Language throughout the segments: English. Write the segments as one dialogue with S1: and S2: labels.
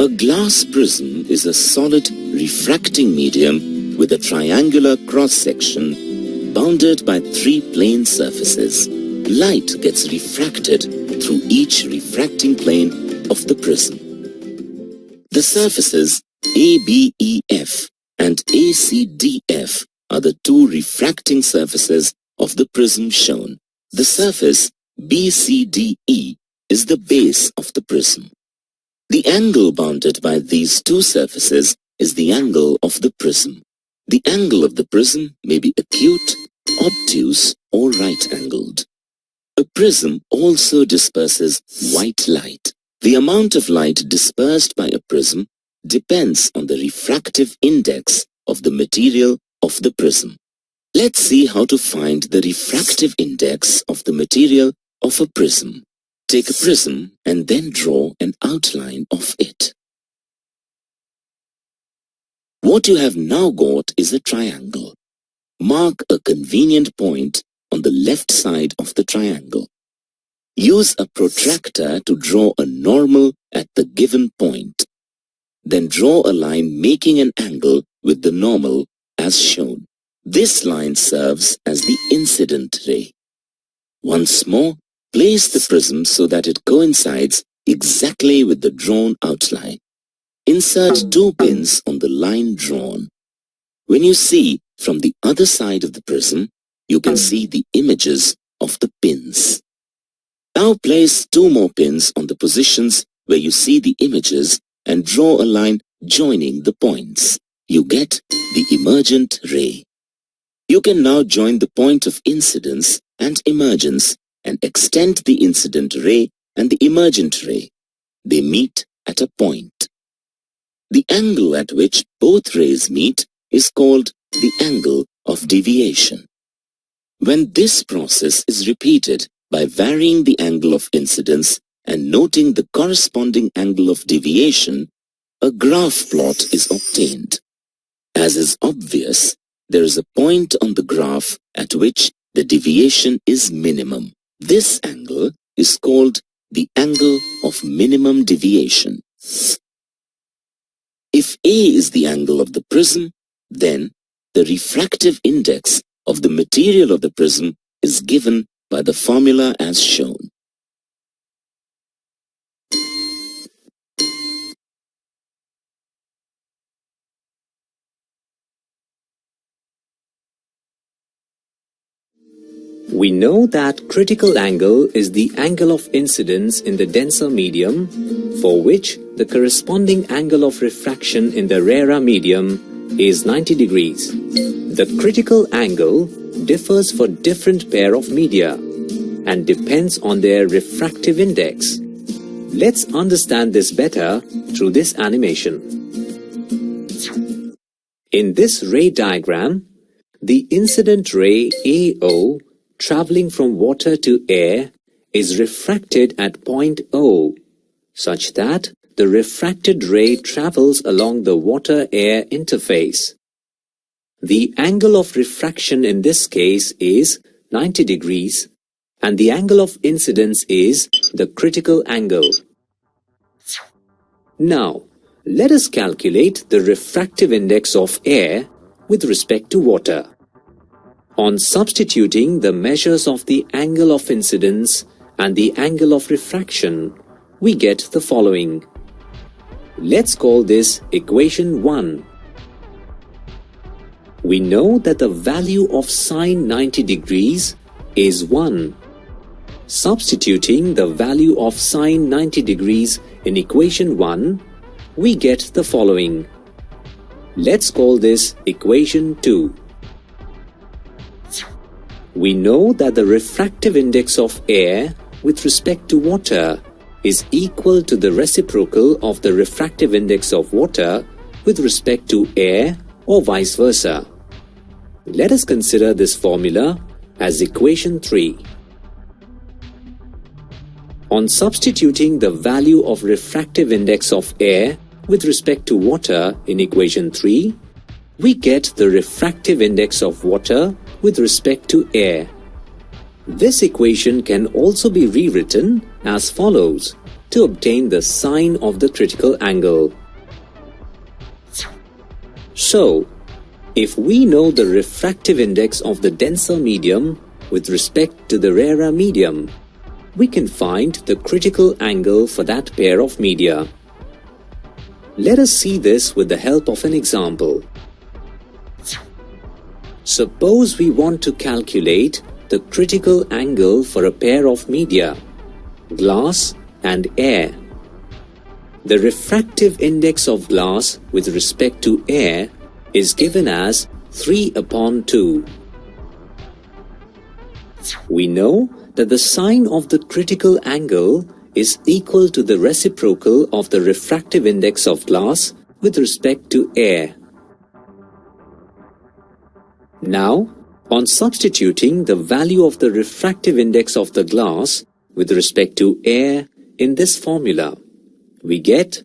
S1: A glass prism is a solid refracting medium with a triangular cross-section bounded by three plane surfaces. Light gets refracted through each refracting plane of the prism. The surfaces ABEF and ACDF are the two refracting surfaces of the prism shown. The surface BCDE is the base of the prism. The angle bounded by these two surfaces is the angle of the prism. The angle of the prism may be acute, obtuse, or right-angled. A prism also disperses white light. The amount of light dispersed by a prism depends on the refractive index of the material of the prism. Let's see how to find the refractive index of the material of a prism. Take a prism and then draw an outline of it. What you have now got is a triangle. Mark a convenient point on the left side of the triangle. Use a protractor to draw a normal at the given point. Then draw a line making an angle with the normal as shown. This line serves as the incident ray. Once more, place the prism so that it coincides exactly with the drawn outline. Insert two pins on the line drawn. When you see from the other side of the prism, you can see the images of the pins. Now place two more pins on the positions where you see the images and draw a line joining the points. You get the emergent ray. You can now join the point of incidence and emergence and extend the incident ray and the emergent ray. They meet at a point. The angle at which both rays meet is called the angle of deviation. When this process is repeated by varying the angle of incidence and noting the corresponding angle of deviation, a graph plot is obtained. As is obvious, there is a point on the graph at which the deviation is minimum. This angle is called the angle of minimum deviation. If A is the angle of the prism, then the refractive index of the material of the prism is given by the formula as shown.
S2: We know that critical angle is the angle of incidence in the denser medium, for which the corresponding angle of refraction in the rarer medium is 90 degrees. The critical angle differs for different pair of media and depends on their refractive index. Let's understand this better through this animation. In this ray diagram, the incident ray AO traveling from water to air is refracted at point O, such that the refracted ray travels along the water-air interface. The angle of refraction in this case is 90 degrees, and the angle of incidence is the critical angle. Now, let us calculate the refractive index of air with respect to water. On substituting the measures of the angle of incidence and the angle of refraction, we get the following. Let's call this equation 1. We know that the value of sine 90 degrees is 1. Substituting the value of sine 90 degrees in equation 1, we get the following. Let's call this equation 2. We know that the refractive index of air with respect to water is equal to the reciprocal of the refractive index of water with respect to air or vice versa. Let us consider this formula as equation 3. On substituting the value of refractive index of air with respect to water in equation 3, we get the refractive index of water with respect to air. This equation can also be rewritten as follows. to obtain the sine of the critical angle. So, if we know the refractive index of the denser medium with respect to the rarer medium, we can find the critical angle for that pair of media. Let us see this with the help of an example. Suppose we want to calculate the critical angle for a pair of media, glass and air. The refractive index of glass with respect to air is given as 3/2. We know that the sine of the critical angle is equal to the reciprocal of the refractive index of glass with respect to air. Now, on substituting the value of the refractive index of the glass with respect to air in this formula, we get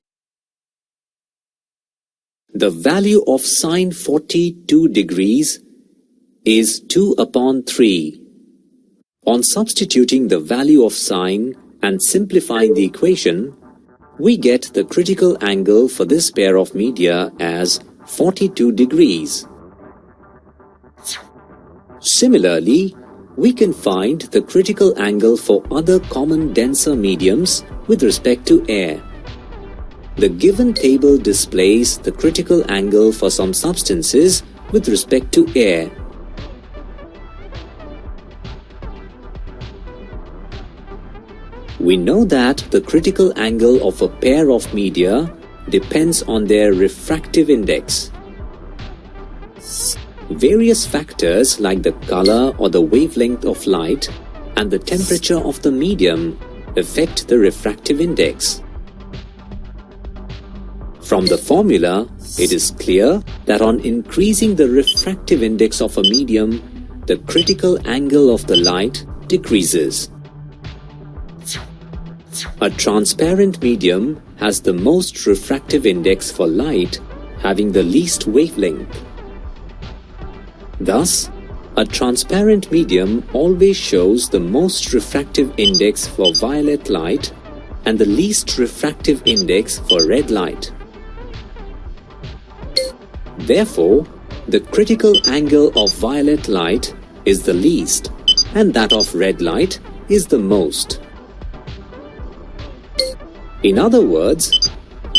S2: the value of sine 42 degrees is 2/3. On substituting the value of sine and simplifying the equation, we get the critical angle for this pair of media as 42 degrees. Similarly, we can find the critical angle for other common denser mediums with respect to air. The given table displays the critical angle for some substances with respect to air. We know that the critical angle of a pair of media depends on their refractive index. Various factors like the color or the wavelength of light and the temperature of the medium affect the refractive index. From the formula, it is clear that on increasing the refractive index of a medium, the critical angle of the light decreases. A transparent medium has the most refractive index for light, having the least wavelength. Thus, a transparent medium always shows the most refractive index for violet light and the least refractive index for red light. Therefore, the critical angle of violet light is the least, and that of red light is the most. In other words,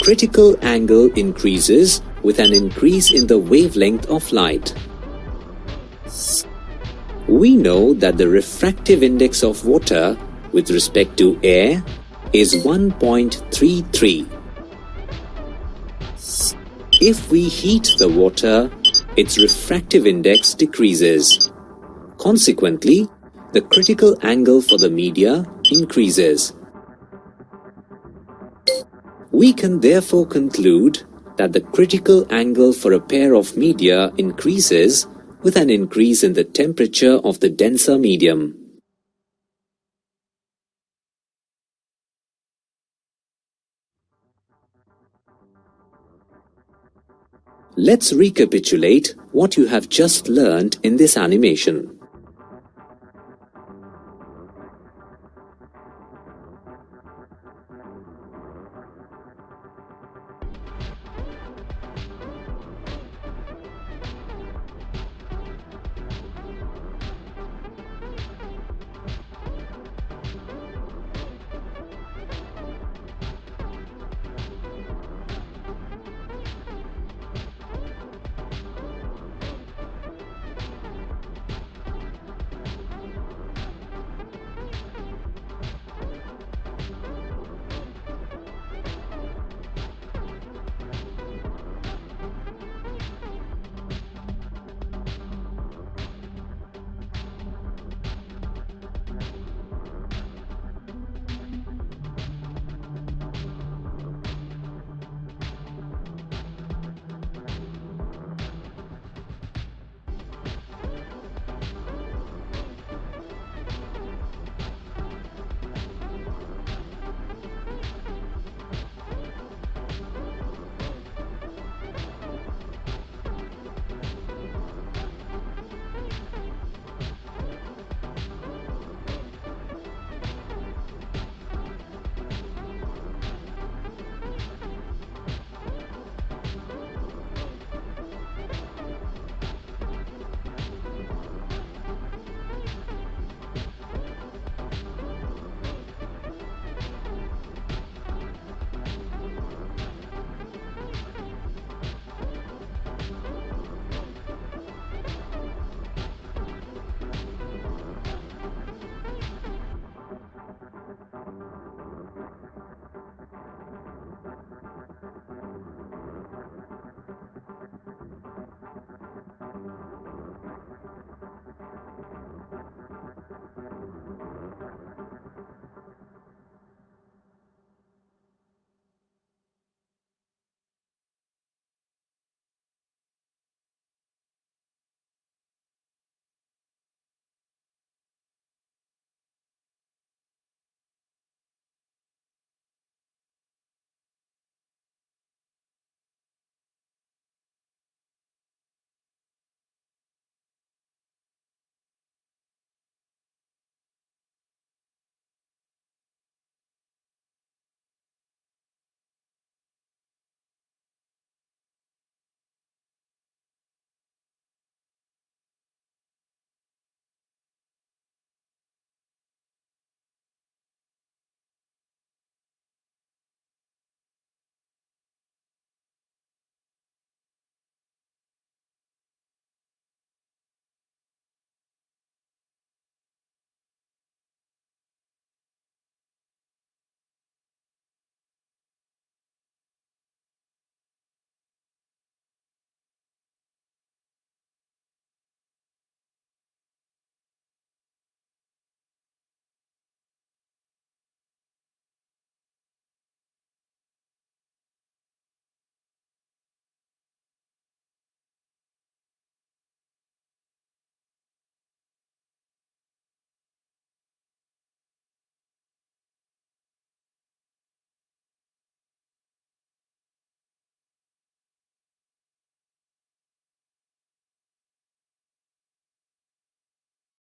S2: critical angle increases with an increase in the wavelength of light. We know that the refractive index of water with respect to air is 1.33. If we heat the water, its refractive index decreases. Consequently, the critical angle for the media increases. We can therefore conclude that the critical angle for a pair of media increases with an increase in the temperature of the denser medium. Let's recapitulate what you have just learned in this animation.